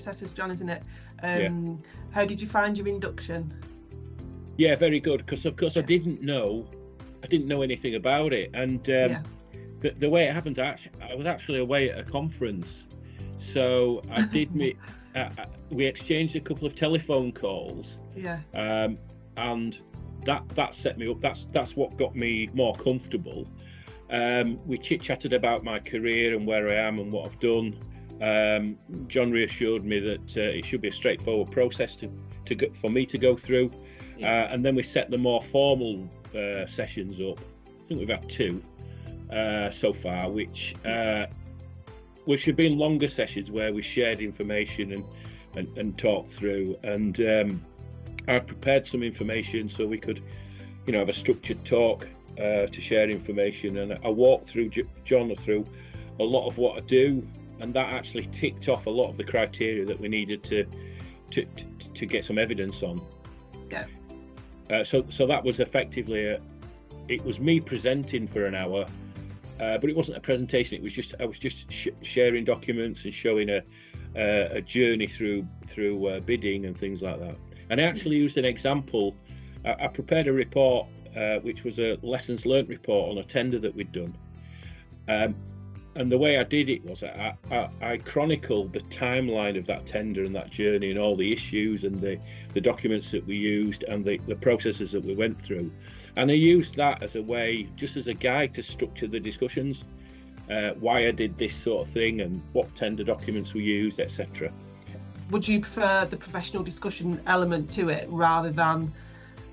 assessors, John, isn't it? Yeah. How did you find your induction? Yeah, very good, because of course I didn't know anything about it, and the way it happened, I was actually away at a conference, so I did we exchanged a couple of telephone calls, and that set me up. That's what got me more comfortable. We chit-chatted about my career and where I am and what I've done. John reassured me that it should be a straightforward process for me to go through, and then we set the more formal sessions up. I think we've had 2 so far, which have been longer sessions where we shared information and talked through, and I prepared some information so we could, have a structured talk to share information, and I walked through John through a lot of what I do, and that actually ticked off a lot of the criteria that we needed to get some evidence on. So that was effectively it was me presenting for an hour, but it wasn't a presentation. It was I was just sharing documents and showing a journey through bidding and things like that. And I actually used an example. I prepared a report, which was a lessons learnt report on a tender that we'd done. And the way I did it was I chronicled the timeline of that tender and that journey and all the issues and the documents that we used and the processes that we went through. And I used that as a way, just as a guide to structure the discussions, why I did this sort of thing and what tender documents we used, etc. Would you prefer the professional discussion element to it rather than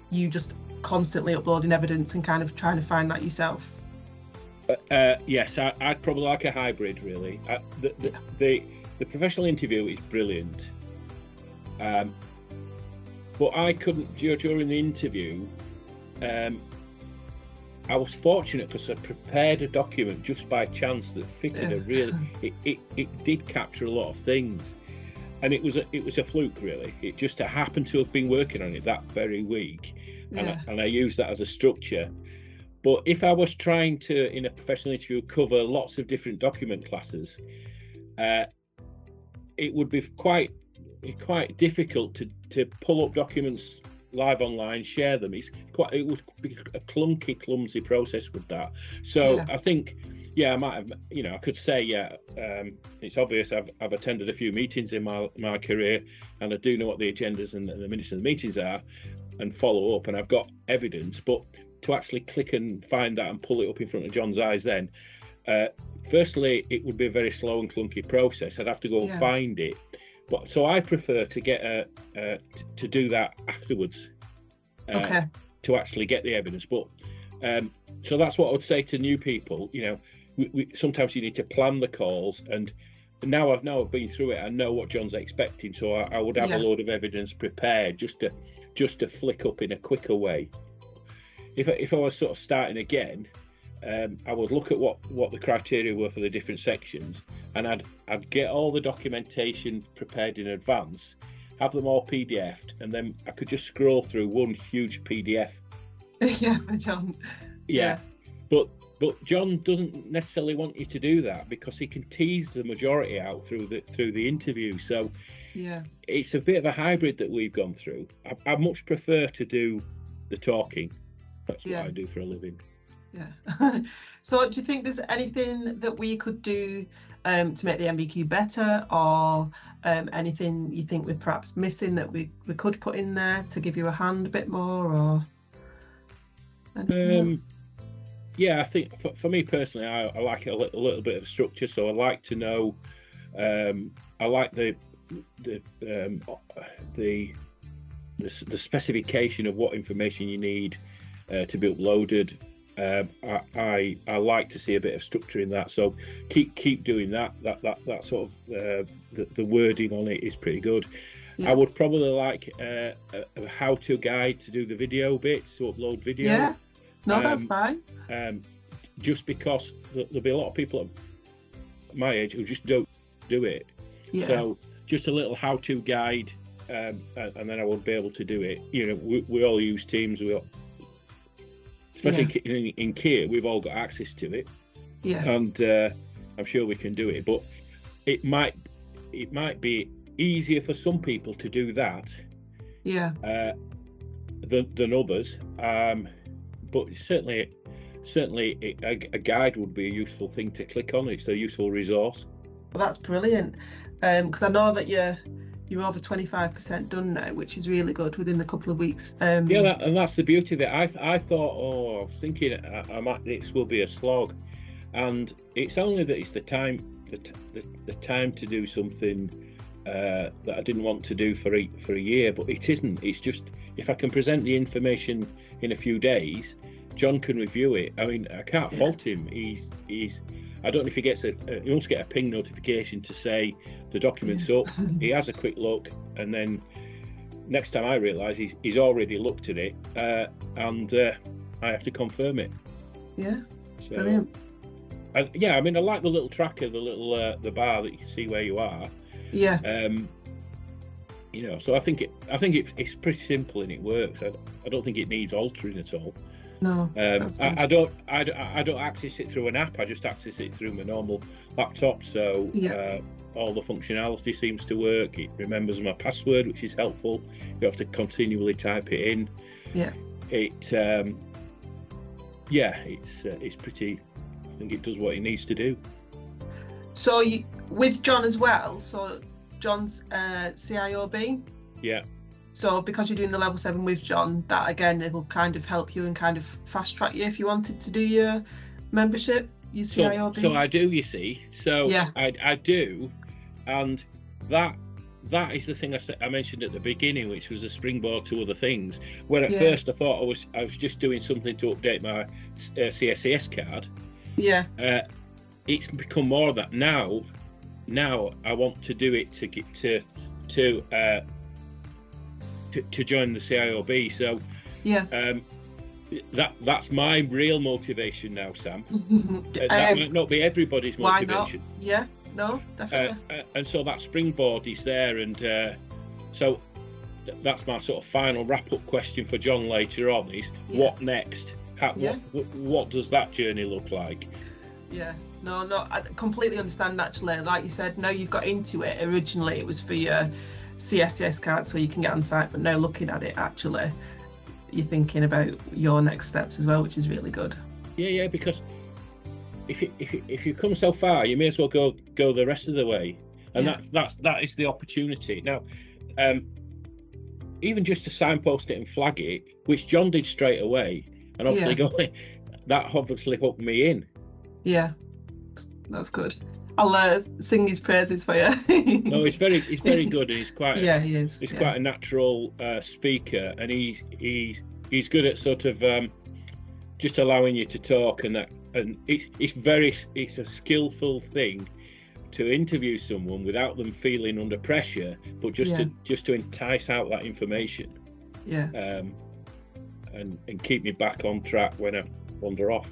you just constantly uploading evidence and kind of trying to find that yourself? Yes, I'd probably like a hybrid, really. The professional interview is brilliant, but I couldn't, during the interview, I was fortunate because I prepared a document just by chance that fitted a really, it did capture a lot of things, and it was a fluke, really. It just happened to have been working on it that very week, and I used that as a structure. But if I was trying to, in a professional interview, cover lots of different document classes, it would be quite difficult to pull up documents live online, share them. It would be a clumsy process with that. So I think, I might have, I could say, it's obvious I've attended a few meetings in my career, and I do know what the agendas and the minutes of the meetings are, and follow up, and I've got evidence, but to actually click and find that and pull it up in front of John's eyes then, firstly, it would be a very slow and clunky process. I'd have to go and find it. But so I prefer to get to do that afterwards, to actually get the evidence. But so that's what I would say to new people. We sometimes you need to plan the calls, and now I've been through it. I know what John's expecting, so I would have a load of evidence prepared just to flick up in a quicker way. If I was sort of starting again, I would look at what the criteria were for the different sections, and I'd get all the documentation prepared in advance, have them all PDF'd, and then I could just scroll through one huge PDF. For John. But John doesn't necessarily want you to do that because he can tease the majority out through the interview. So it's a bit of a hybrid that we've gone through. I much prefer to do the talking. That's what I do for a living. So do you think there's anything that we could do to make the NVQ better, or anything you think we're perhaps missing that we could put in there to give you a hand a bit more, or anything else? I think for me personally, I like a little bit of structure. So I like to know, I like the specification of what information you need to be uploaded. I like to see a bit of structure in that, so keep doing that. That sort of the wording on it is pretty good. I would probably like a how-to guide to do the video bits, to upload video. That's fine. Just because there'll be a lot of people at my age who just don't do it. So just a little how-to guide, and then I would be able to do it. We all use Teams. Especially in Kier, we've all got access to it, and I'm sure we can do it. But it might be easier for some people to do that than others, but certainly a guide would be a useful thing to click on. It's a useful resource. Well, that's brilliant, because I know that you're over 25% done now, which is really good within a couple of weeks. And that's the beauty of it. I thought, I was thinking this will be a slog, and it's only that it's the time to do something that I didn't want to do for a year, but it isn't. It's just, if I can present the information in a few days, John can review it. I mean, I can't fault him. He's I don't know if he gets he must get a ping notification to say the document's up. He has a quick look, and then next time I realise he's already looked at it, and I have to confirm it. Yeah, so, brilliant. And yeah, I mean, I like the little tracker, the little the bar that you can see where you are. Yeah. So I think it's pretty simple and it works. I don't think it needs altering at all. No. I don't access it through an app. I just access it through my normal laptop. So all the functionality seems to work. It remembers my password, which is helpful. You have to continually type it in. Yeah. It's pretty. I think it does what it needs to do. So with John as well. So John's CIOB. Yeah. So because you're doing the level 7 with John, that again, it will kind of help you and kind of fast track you if you wanted to do your membership, your CIOB. So I do, you see. So yeah. I do, and that is the thing I mentioned at the beginning, which was a springboard to other things. Where at first I thought I was just doing something to update my CSCS card. Yeah. It's become more of that now. Now I want to do it to get to join the CIOB. So that's my real motivation now, Sam. That might not be everybody's motivation. Why not? Yeah, no, definitely. And so that springboard is there, and so that's my sort of final wrap-up question for John later on is what next? What does that journey look like? Yeah, no, I completely understand actually. Like you said, no, you've got into it. Originally it was for your CSCS card so you can get on site, but now looking at it, actually you're thinking about your next steps as well, which is really good. Yeah, because if you come so far, you may as well go the rest of the way, and that is the opportunity. Now, even just to signpost it and flag it, which John did straight away, and obviously that obviously hooked me in. Yeah, that's good. I'll sing his praises for you. No, he's very good, and he's quite he is. He's quite a natural speaker, and he's good at sort of just allowing you to talk, and it's a skillful thing to interview someone without them feeling under pressure, but just to entice out that information. Yeah. And keep me back on track when I wander off.